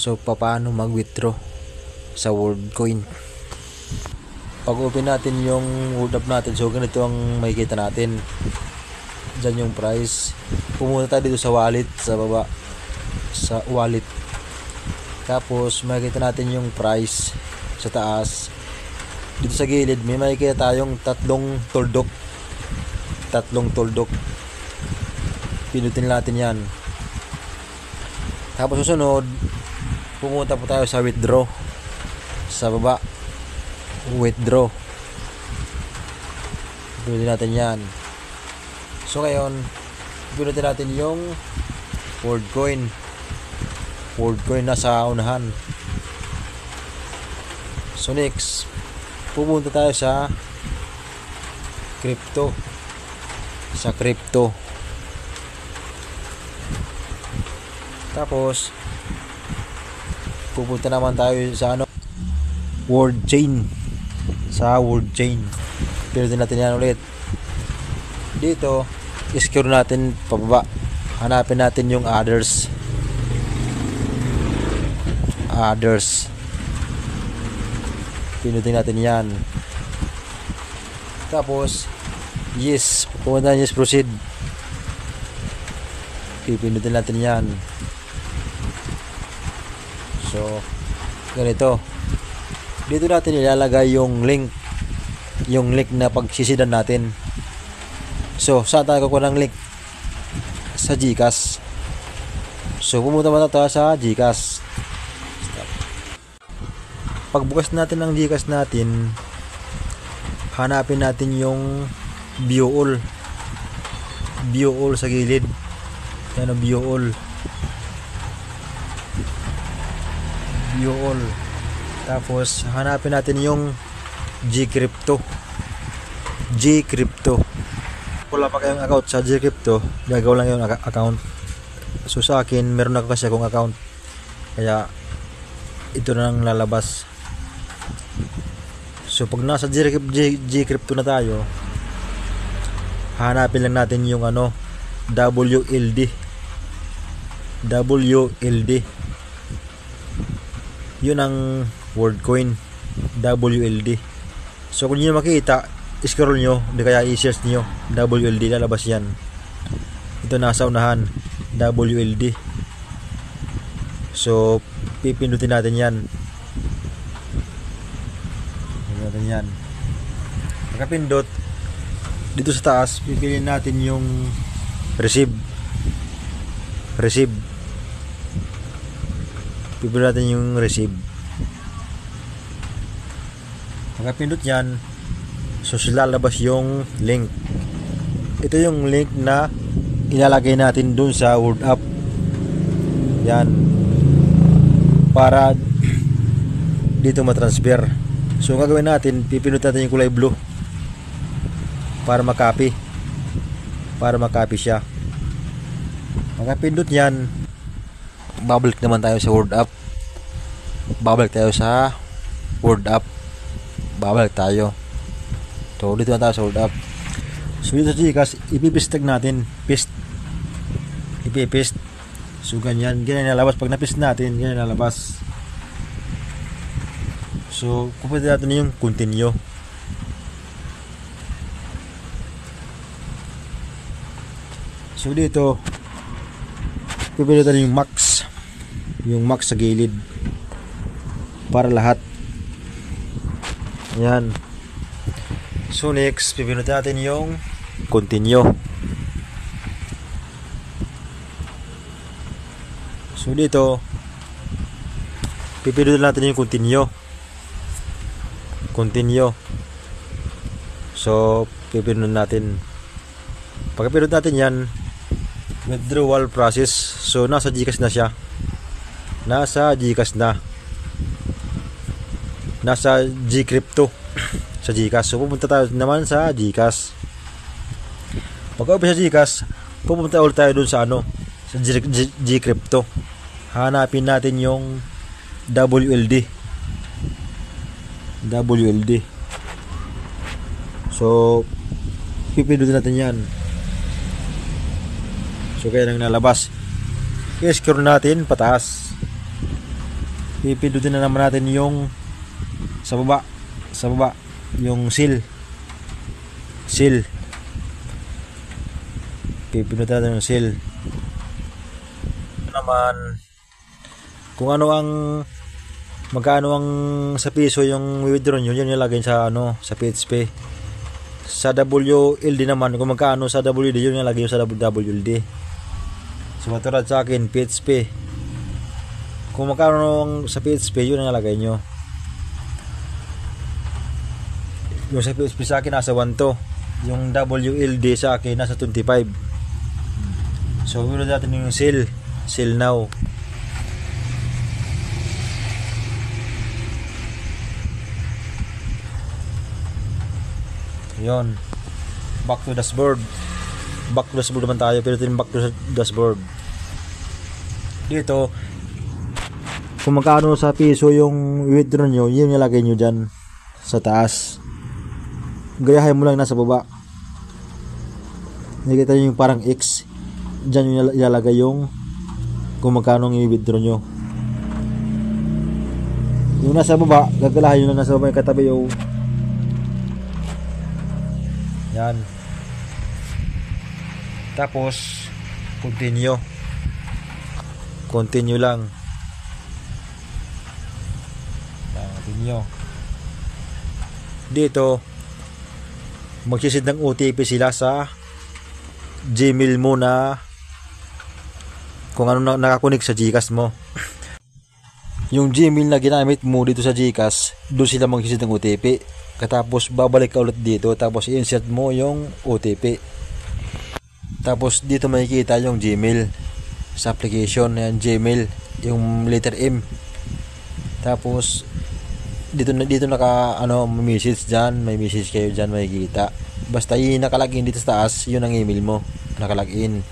So paano mag-withdraw sa WorldCoin? Pag open natin yung WorldUp natin, so ganito ang makikita natin. Diyan yung price. Pumunta tayo dito sa wallet, sa baba, sa wallet. Tapos makikita natin yung price sa taas. Dito sa gilid may makikita tayong tatlong tuldok. Pinutin natin yan. Tapos susunod, pumunta po tayo sa withdraw. Sa baba, withdraw. Pinutin natin yan. So ngayon, pinutin natin yung WorldCoin. WorldCoin na sa unahan. So next, pupunta tayo sa crypto. Sa crypto. Tapos pupunta naman tayo sa WorldChain. Sa WorldChain. Pinutin natin yan ulit. Dito, i-scroll natin pababa. Hanapin natin yung others. Pinutin natin yan. Tapos yes, pupunta yes, proceed. Pinutin natin yan. So ganito. Dito natin ilalagay yung link na pagsisidan natin. So saan tayo kukuha ng link? Sa GCash. So pumunta muna tayo sa GCash. Pagbukas natin ng GCash natin, hanapin natin yung view all sa gilid. Yan ang view all. Tapos hanapin natin yung Gcrypto. Wala pa kayong account sa Gcrypto, gagawa lang yung account. So sa akin, meron ako kasi akong account, kaya ito na lang lalabas. So pag nasa Gcrypto na tayo, hanapin lang natin yung WLD. Yun ang WorldCoin, WLD. So kung nyo makita, scroll nyo, hindi kaya i-search nyo WLD, lalabas yan. Ito nasa unahan, WLD. So pipindutin natin yan. Pagkapindot, dito sa taas, pipiliin natin yung receive. Pipiliin natin yung receive. Pagkapindot yan, so lalabas yung link. Ito yung link na ilalagay natin dun sa WorldUp. Yan. Para dito matransfer. So gagawin natin, pipindot natin yung kulay blue para makopy siya. Pagkapindot yan, babalik naman tayo sa WorldUp. So dito na tayo sa WorldUp. So dito sa GCash, ipipaste natin. Ipipaste. So ganyan nalabas. Pag napaste natin, ganyan nalabas. So pupunta natin yung continue. So dito, pipiliin natin yung max sa gilid para lahat. Ayan. So next, pipiliin natin yung continue. So dito, pipiliin natin yung continue. So pipiliin natin. Pagpipiliin natin yan, withdrawal process. So nasa GCash na siya. Nasa Gcrypto sa GCash. So pupunta tayo naman sa GCash. Pag-open sa GCash, pupunta ulit tayo dun sa sa Gcrypto. Hanapin natin yung WLD. So pipindutin natin yan. So kaya nang nalabas, i-scroll natin pataas. Pipindutin na naman natin yung sa baba, yung seal. Pipindutin natin yung seal. Naman kung ano ang magkano ang sa piso yung withdraw nyo, yun nilagay sa sa PHP. Sa WLD naman, kung magkano sa WLD, yun nilagay sa WLD. So matulad sa akin, PHP, kung magkano ang sa PHP, yun nilagay nyo. Yung sa PHP sa akin nasa 1 to, yung WLD sa akin nasa 25. So withdraw natin yung seal now. Yon, back to dashboard naman tayo, pero ito yung back to dashboard. Dito kung magkano sa piso yung withdraw nyo, yun nilagay nyo dyan sa taas. Gayahin mo lang nasa baba, nakikita nyo yung parang X, dyan yung ilalagay yung kung magkano yung i-withdraw nyo. Yung nasa baba, gagalahin nyo lang nasa baba yung katabi yung yan. Tapos continue lang. Continue. Dito magsisid ng OTP sila sa Gmail mo na kung ano na nakakunik sa GCash mo. Yung Gmail na ginamit mo dito sa GCash, doon sila magsisid ng OTP. Katapos babalik ka ulit dito, tapos i-insert mo yung OTP. Tapos dito makikita yung Gmail sa application, yan Gmail, yung letter M. Tapos dito naka may message diyan, may message kayo diyan makikita. Basta yung nakalagin dito sa taas, yun ang email mo, nakalagin.